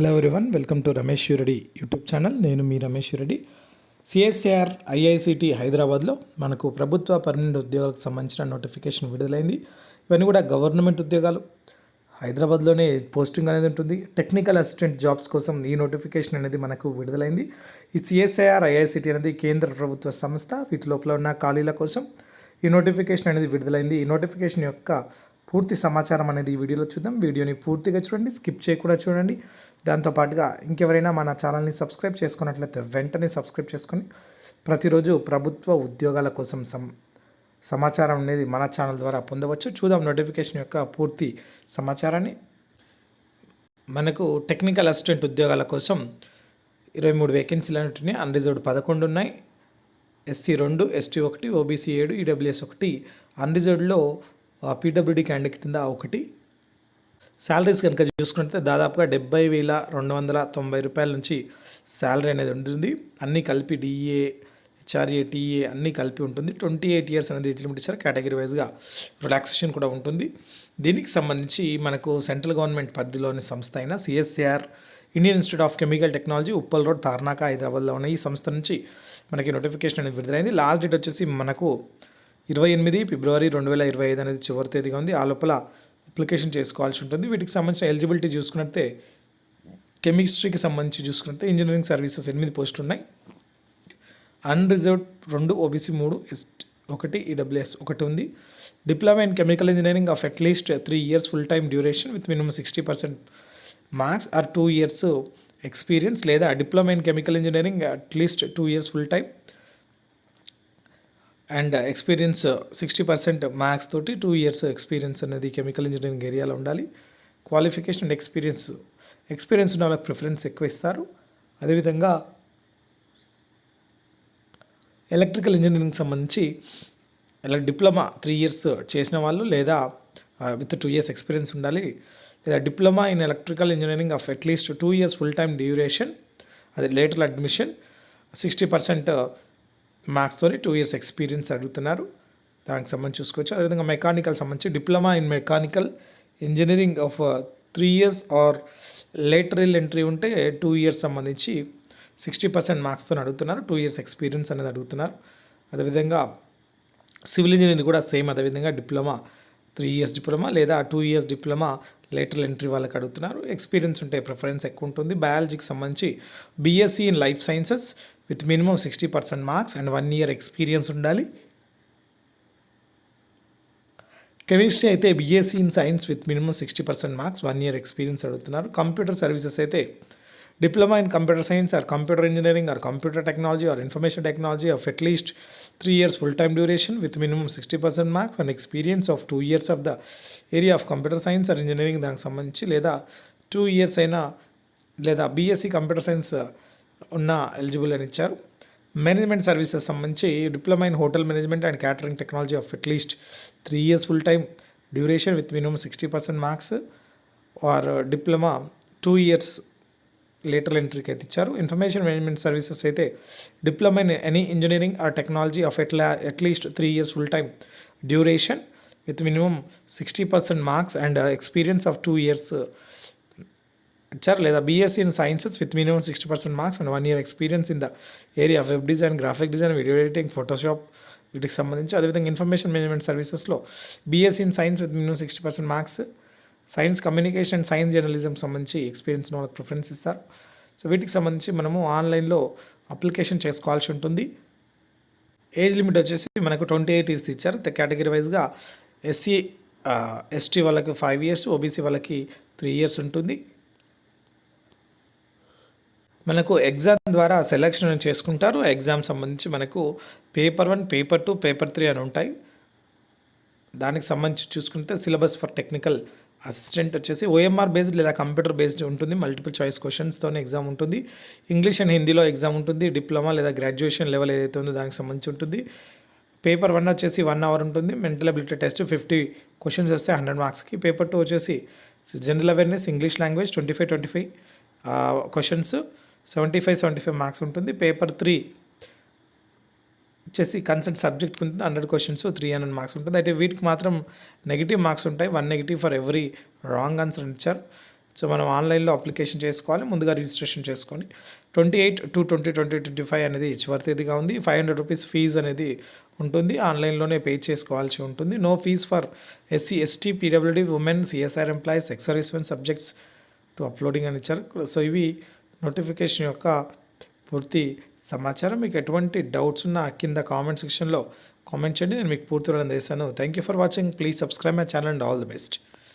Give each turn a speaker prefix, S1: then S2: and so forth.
S1: Hello everyone, welcome to Ramesh Reddy YouTube channel. నేను మీ Ramesh Reddy. CSR IICT హైదరాబాద్లో మనకు ప్రభుత్వ పర్మనెంట్ ఉద్యోగాలకు సంబంధించిన నోటిఫికేషన్ విడుదలైంది. ఇవన్నీ కూడా గవర్నమెంట్ ఉద్యోగాలు. హైదరాబాద్లోనే పోస్టింగ్ అనేది ఉంటుంది. టెక్నికల్ అసిస్టెంట్ జాబ్స్ కోసం ఈ నోటిఫికేషన్ అనేది మనకు విడుదలైంది. ఈ సిఎస్ఆర్ ఐఐసిటి అనేది కేంద్ర ప్రభుత్వ సంస్థ. వీటి లోపల ఉన్న ఖాళీల కోసం ఈ నోటిఫికేషన్ అనేది విడుదలైంది. ఈ నోటిఫికేషన్ యొక్క పూర్తి సమాచారం అనేది ఈ వీడియోలో చూద్దాం. వీడియోని పూర్తిగా చూడండి, స్కిప్ చేయకుండా చూడండి. దాంతోపాటుగా ఇంకెవరైనా మన ఛానల్ని సబ్స్క్రైబ్ చేసుకున్నట్లయితే వెంటనే సబ్స్క్రైబ్ చేసుకొని ప్రతిరోజు ప్రభుత్వ ఉద్యోగాల కోసం సమాచారం అనేది మన ఛానల్ ద్వారా పొందవచ్చు. చూద్దాం నోటిఫికేషన్ యొక్క పూర్తి సమాచారాన్ని. మనకు టెక్నికల్ అసిస్టెంట్ ఉద్యోగాల కోసం 23 వేకెన్సీలు ఉంటున్నాయి. అన్రిజర్వ్డ్ 11 ఉన్నాయి. SC 2, ST 1, OBC 7, EWS 1. అన్రిజర్వ్డ్లో పీడబ్ల్యూడీ క్యాండిడేట్ కింద 1. శాలరీస్ కనుక చూసుకుంటే దాదాపుగా 70,290 రూపాయల నుంచి శాలరీ అనేది ఉంటుంది. అన్నీ కలిపి డిఏ, హెచ్ఆర్ఏ, టీఏ అన్నీ కలిపి ఉంటుంది. 28 ఇయర్స్ అనేది ఏజ్ లిమిట్ ఇచ్చారు. కేటగిరీ వైజ్గా రిలాక్సేషన్ కూడా ఉంటుంది. దీనికి సంబంధించి మనకు సెంట్రల్ గవర్నమెంట్ పరిధిలోని సంస్థ అయిన CSR Indian institute of chemical technology, Uppal road, Tarnaka, హైదరాబాద్లో ఉన్న ఈ సంస్థ నుంచి మనకి నోటిఫికేషన్ అనేది విడుదలైంది. లాస్ట్ డేట్ వచ్చేసి మనకు 28 ఫిబ్రవరి 2025 అనేది చివరి తేదీగా ఉంది. ఆ లోపల అప్లికేషన్ చేసుకోవాల్సి ఉంటుంది. వీటికి సంబంధించిన ఎలిజిబిలిటీ చూసుకున్నట్టే కెమిస్ట్రీకి సంబంధించి చూసుకుంటే ఇంజనీరింగ్ సర్వీసెస్ 8 పోస్టులు ఉన్నాయి. అన్రిజర్వ్డ్ 2, ఓబీసీ 3, ఎస్టీ 1, ఈడబ్ల్యూఎస్ 1 ఉంది. Diploma in chemical engineering of at least 3 years full time duration with minimum 60% marks or 2 years experience, లేదా diploma in chemical engineering at least 2 years full time and experience 60% marks తోటి 2 years experience అనేది chemical engineering ఏరియాలో ఉండాలి. Qualification and experience ఉన్న వాళ్ళకి preference ఎక్కువ ఇస్తారు. అదేవిధంగా ఎలక్ట్రికల్ ఇంజనీరింగ్ సంబంధించి డిప్లొమా 3 years చేసిన వాళ్ళు, లేదా విత్ 2 years ఎక్స్పీరియన్స్ ఉండాలి, లేదా diploma in electrical engineering of at least 2 years full time duration, అది లేటర్ అడ్మిషన్, 60% మార్క్స్తో 2 years ఎక్స్పీరియన్స్ అడుగుతున్నారు. దానికి సంబంధించి చూసుకోవచ్చు. అదేవిధంగా మెకానికల్ సంబంధించి diploma in mechanical engineering of 3 years or lateral entry ఉంటే 2 years సంబంధించి 60% మార్క్స్తో అడుగుతున్నారు. 2 years ఎక్స్పీరియన్స్ అనేది అడుగుతున్నారు. అదేవిధంగా సివిల్ ఇంజనీరింగ్ కూడా సేమ్ అదేవిధంగా డిప్లొమా 3 years డిప్లొమా, లేదా 2 years డిప్లొమా లేటరల్ ఎంట్రీ వాళ్ళకి అడుగుతున్నారు. ఎక్స్పీరియన్స్ ఉంటే ప్రిఫరెన్స్ ఎక్కువ ఉంటుంది. బయాలజీకి సంబంధించి BSc in life sciences with minimum 60% marks and 1 year experience ఉండాలి. కెమిస్ట్రీ అయితే BSc in science with minimum 60% marks, 1 year experience అడుగుతున్నారు. కంప్యూటర్ సర్వీసెస్ అయితే diploma in computer science or computer engineering or computer technology or information technology of at least 3 years full time duration with minimum 60% marks and experience of 2 years of the area of computer science or engineering దానికి సంబంధించి, లేదా 2 years అయినా, లేదా BSc computer science ఉన్న eligible అని ఇచ్చారు. Management services సంబంధించి diploma in hotel management and catering technology of at least 3 years full time duration with minimum 60% marks or diploma 2 years lateral ఎంట్రీకి అయితే ఇచ్చారు. ఇన్ఫర్మేషన్ మేనేజ్మెంట్ సర్వీసెస్ అయితే diploma in any engineering or technology of at least 3 years full time duration with minimum 60% marks and experience of 2 years ఇచ్చారు, లేదా BSc in sciences with minimum 60% marks and 1 year experience in the area of web design, graphic design, video editing, Photoshop వీటికి సంబంధించి. అదేవిధంగా information management సర్వీసెస్లో BSc in science with minimum 60% marks, science communication and science journalism సంబంధించి experience ఉన్న వాళ్ళకి preference ఇస్తారు. So వీటికి సంబంధించి మనము ఆన్లైన్లో అప్లికేషన్ చేసుకోవాల్సి ఉంటుంది. ఏజ్ లిమిట్ వచ్చేసి మనకు 28 years ఇచ్చారు. కేటగిరీ వైజ్గా ఎస్సీ ఎస్టీ వాళ్ళకి 5 years, ఓబీసీ వాళ్ళకి 3 years ఉంటుంది. మనకు ఎగ్జామ్ ద్వారా సెలెక్షన్ చేసుకుంటారు. ఎగ్జామ్ సంబంధించి మనకు పేపర్ 1, పేపర్ 2, పేపర్ 3 అని ఉంటాయి. దానికి సంబంధించి చూసుకుంటే సిలబస్ ఫర్ టెక్నికల్ అసిస్టెంట్ వచ్చేసి ఓఎంఆర్ బేస్డ్ లేదా కంప్యూటర్ బేస్డ్ ఉంటుంది. మల్టిపుల్ చాయిస్ క్వశ్చన్స్తోనే ఎగ్జామ్ ఉంటుంది. ఇంగ్లీష్ అండ్ హిందీలో ఎగ్జామ్ ఉంటుంది. డిప్లొమా లేదా గ్రాడ్యుయేషన్ లెవెల్ ఏదైతే ఉందో దానికి సంబంధించి ఉంటుంది. పేపర్ 1 వచ్చేసి 1 hour ఉంటుంది. మెంటల్ అబిలిటీ టెస్ట్ 50 questions వస్తే 100 మార్క్స్కి. పేపర్ 2 వచ్చేసి general awareness, English language 25 questions, 75 marks ఉంటుంది. పేపర్ 3 వచ్చేసి కన్సర్న్ సబ్జెక్ట్ ఉంటుంది 100 questions 300 మార్క్స్ ఉంటుంది. అయితే వీటికి మాత్రం నెగిటివ్ మార్క్స్ ఉంటాయి. 1 negative for every wrong answer ఇచ్చారు. సో మనం ఆన్లైన్లో అప్లికేషన్ చేసుకోవాలి, ముందుగా రిజిస్ట్రేషన్ చేసుకొని 28/2/2025 అనేది చివరి తేదీగా ఉంది. 500 రూపీస్ ఫీజు అనేది ఉంటుంది, ఆన్లైన్లోనే పే చేసుకోవాల్సి ఉంటుంది. No fees for SC, ST, PWD, women, CSR employees, ex servicemen subjects to uploading అని ఇచ్చారు. సో ఇవి నోటిఫికేషన్ యొక్క పూర్తి సమాచారం. మీకు ఎటువంటి డౌట్స్ ఉన్నా కింద కామెంట్ సెక్షన్లో కామెంట్ చేయండి, నేను మీకు పూర్తి వివరణ చేశాను. Thank you for watching. Please subscribe my channel and all the best.